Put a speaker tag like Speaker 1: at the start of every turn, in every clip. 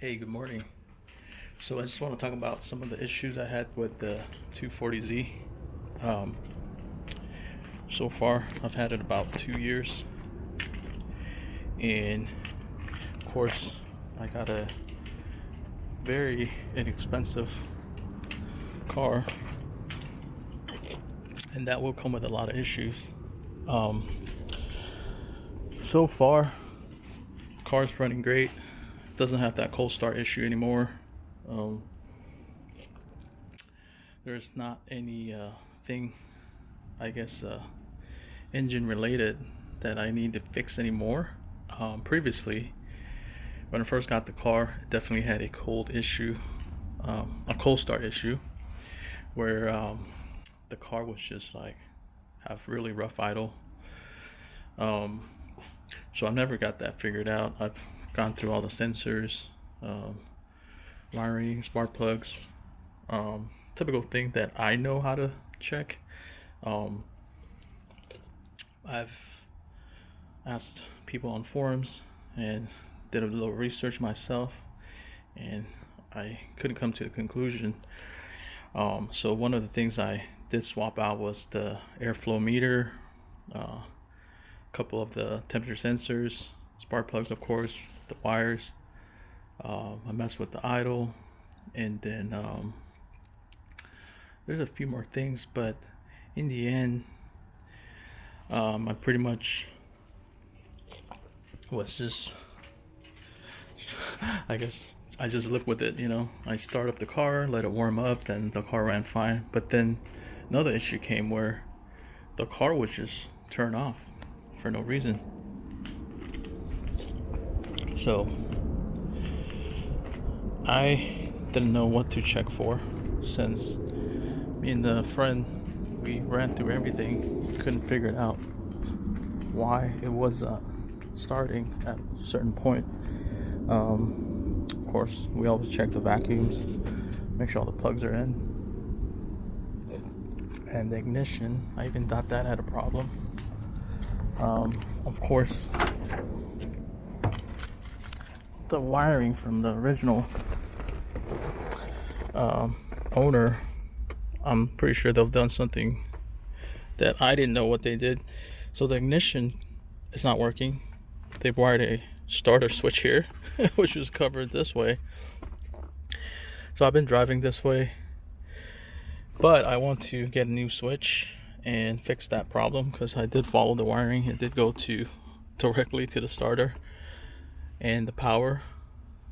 Speaker 1: Hey, good morning. So I just want to talk about some of the issues I had with the 240Z. Um, so far, I've had it about 2 years, and of course, I got a very inexpensive car, and that will come with a lot of issues. Um, so far, car's running great. Doesn't have that cold start issue anymore. Um, there's not any thing, I guess, engine related that I need to fix anymore. Previously, when I first got the car, it definitely had a cold start issue, where the car was just like have really rough idle. So I never got that figured out. I've gone through all the sensors, wiring, spark plugs, typical thing that I know how to check. I've asked people on forums and did a little research myself, and I couldn't come to a conclusion. So one of the things I did swap out was the airflow meter, a couple of the temperature sensors, spark plugs, of course, the wires. I messed with the idle, and then there's a few more things, but in the end, I pretty much was just, I guess I just lived with it, I start up the car, let it warm up, then the car ran fine. But then another issue came where the car would just turn off for no reason. So I didn't know what to check for, since me and the friend, we ran through everything, couldn't figure it out why it was starting at a certain point. Of course, we always check the vacuums, make sure all the plugs are in, and the ignition, I even thought that had a problem. Of course, the wiring from the original owner, I'm pretty sure they've done something that I didn't know what they did. So the ignition is not working. They've wired a starter switch here, which was covered this way. So I've been driving this way, but I want to get a new switch and fix that problem, because I did follow the wiring. It did go directly to the starter and the power.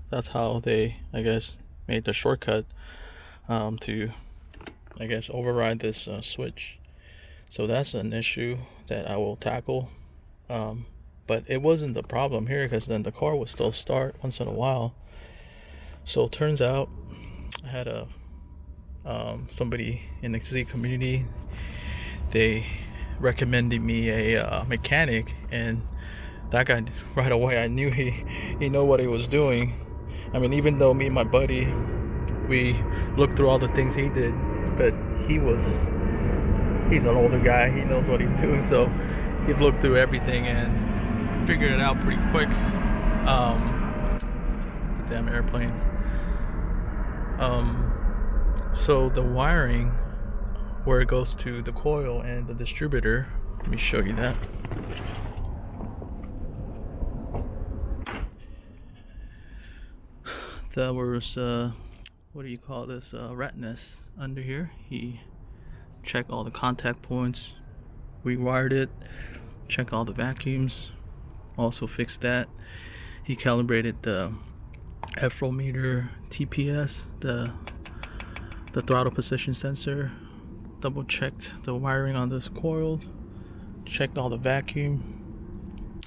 Speaker 1: That's how they, I guess, made the shortcut to, I guess, override this switch. So that's an issue that I will tackle. But it wasn't the problem here, because then the car would still start once in a while. So it turns out I had somebody in the Z community. They recommended me a mechanic, and that guy, right away, I knew he knew what he was doing. I mean, even though me and my buddy, we looked through all the things he did, but he's an older guy, he knows what he's doing, so he looked through everything and figured it out pretty quick. The damn airplanes. So the wiring, where it goes to the coil and the distributor, let me show you that. There was what do you call this, ratness under here. He checked all the contact points, rewired it, checked all the vacuums, also fixed that. He calibrated the airflow meter, TPS, the throttle position sensor, double checked the wiring on this coil, checked all the vacuum,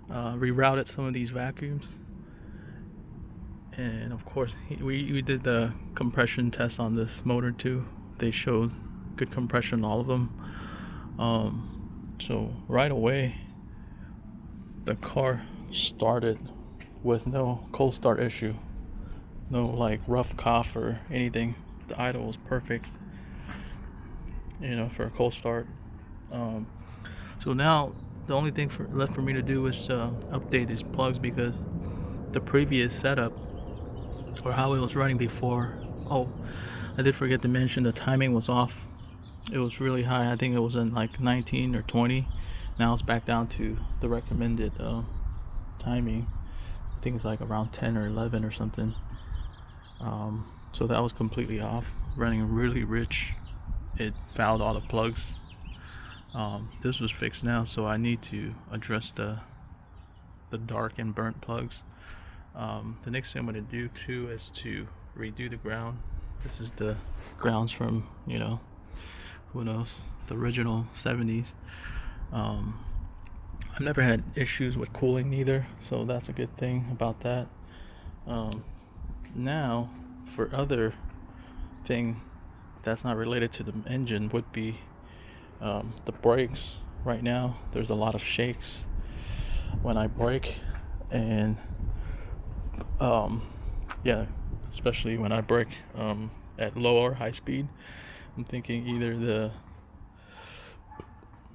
Speaker 1: rerouted some of these vacuums, and of course we did the compression test on this motor too. They showed good compression on all of them. So right away the car started with no cold start issue, no like rough cough or anything. The idle was perfect, for a cold start. So now the only thing left for me to do is update these plugs, because the previous setup or how it was running before. Oh, I did forget to mention the timing was off. It was really high. I think it was in like 19 or 20. Now it's back down to the recommended timing. I think it's like around 10 or 11 or something. So that was completely off, running really rich. It fouled all the plugs. This was fixed now, so I need to address the dark and burnt plugs. The next thing I'm going to do too is to redo the ground. This is the grounds from, you know, who knows, the original 70s. I've never had issues with cooling either, so that's a good thing about that. Now, for other thing that's not related to the engine would be the brakes. Right now, there's a lot of shakes when I brake, and yeah, especially when I brake at low or high speed. I'm thinking either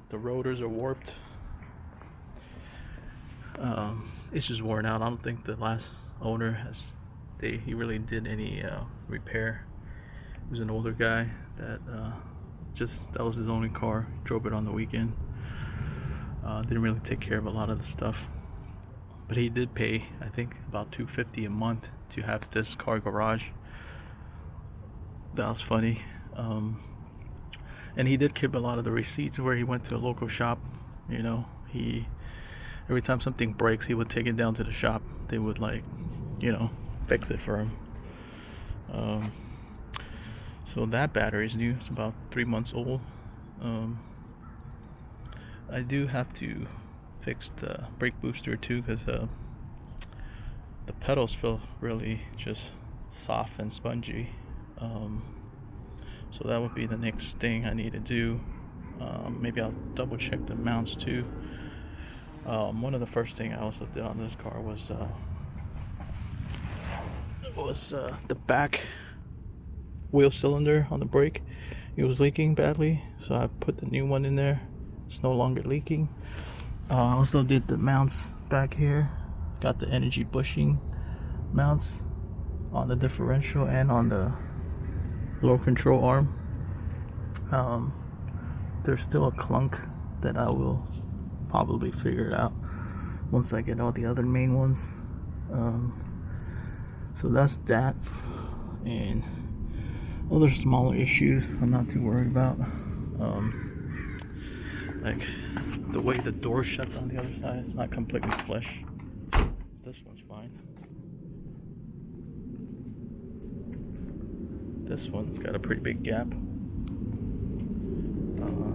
Speaker 1: the rotors are warped. It's just worn out. I don't think the last owner he really did any repair. He was an older guy that was his only car. Drove it on the weekend. Didn't really take care of a lot of the stuff. But he did pay, I think, about $250 a month to have this car garage. That was funny. And he did keep a lot of the receipts where he went to a local shop. You know, every time something breaks, he would take it down to the shop. They would, like, you know, fix it for him. So that battery is new. It's about 3 months old. I do have to fix the brake booster too, because the pedals feel really just soft and spongy. So that would be the next thing I need to do. Maybe I'll double check the mounts too. One of the first things I also did on this car was the back wheel cylinder on the brake. It was leaking badly, so I put the new one in there. It's no longer leaking. I also did the mounts back here. Got the energy bushing mounts on the differential and on the low control arm. There's still a clunk that I will probably figure it out once I get all the other main ones. So that's that, and other smaller issues I'm not too worried about. Like the way the door shuts on the other side, it's not completely flush. This one's fine. This one's got a pretty big gap.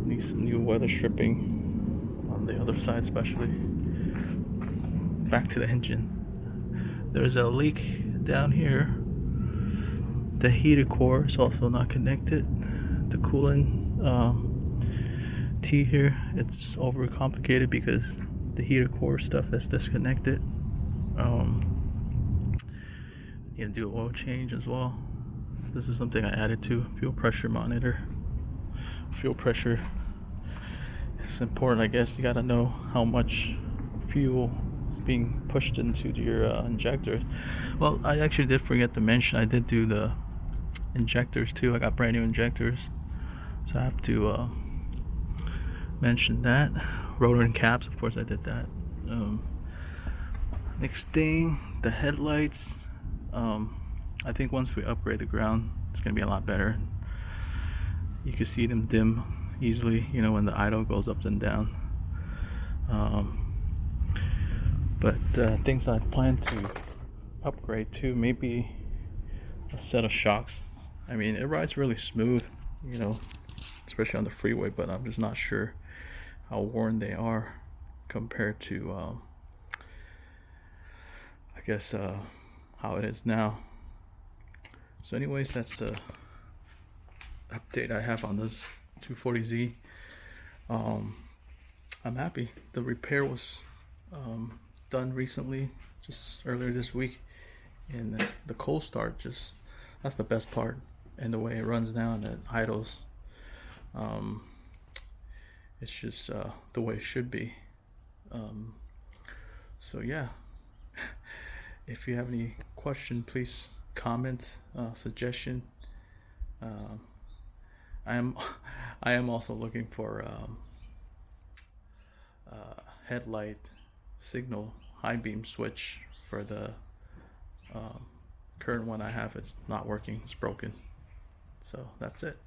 Speaker 1: Needs some new weather stripping on the other side, especially. Back to the engine. There's a leak down here. The heater core is also not connected. The coolant T here, it's overcomplicated because the heater core stuff is disconnected. Need to do an oil change as well. This is something I added to. Fuel pressure monitor. Fuel pressure. It's important, I guess. You gotta know how much fuel is being pushed into your injectors. Well, I actually did forget to mention I did do the injectors too. I got brand new injectors, so I have to mention that. Rotor and caps, of course I did that. Next thing, the headlights. I think once we upgrade the ground, it's gonna be a lot better. You can see them dim easily, you know, when the idle goes up and down. But things I plan to upgrade to, maybe a set of shocks. I mean, it rides really smooth, you know, especially on the freeway, but I'm just not sure how worn they are compared to I guess how it is now. So anyways, that's the update I have on this 240Z. I'm happy. The repair was done recently, just earlier this week, and the cold start, just that's the best part. And the way it runs now and it idles, it's just the way it should be. So yeah, if you have any question, please comment, suggestion. Um, I am I am also looking for headlight signal high beam switch for the um, current one I have. It's not working. It's broken. So that's it.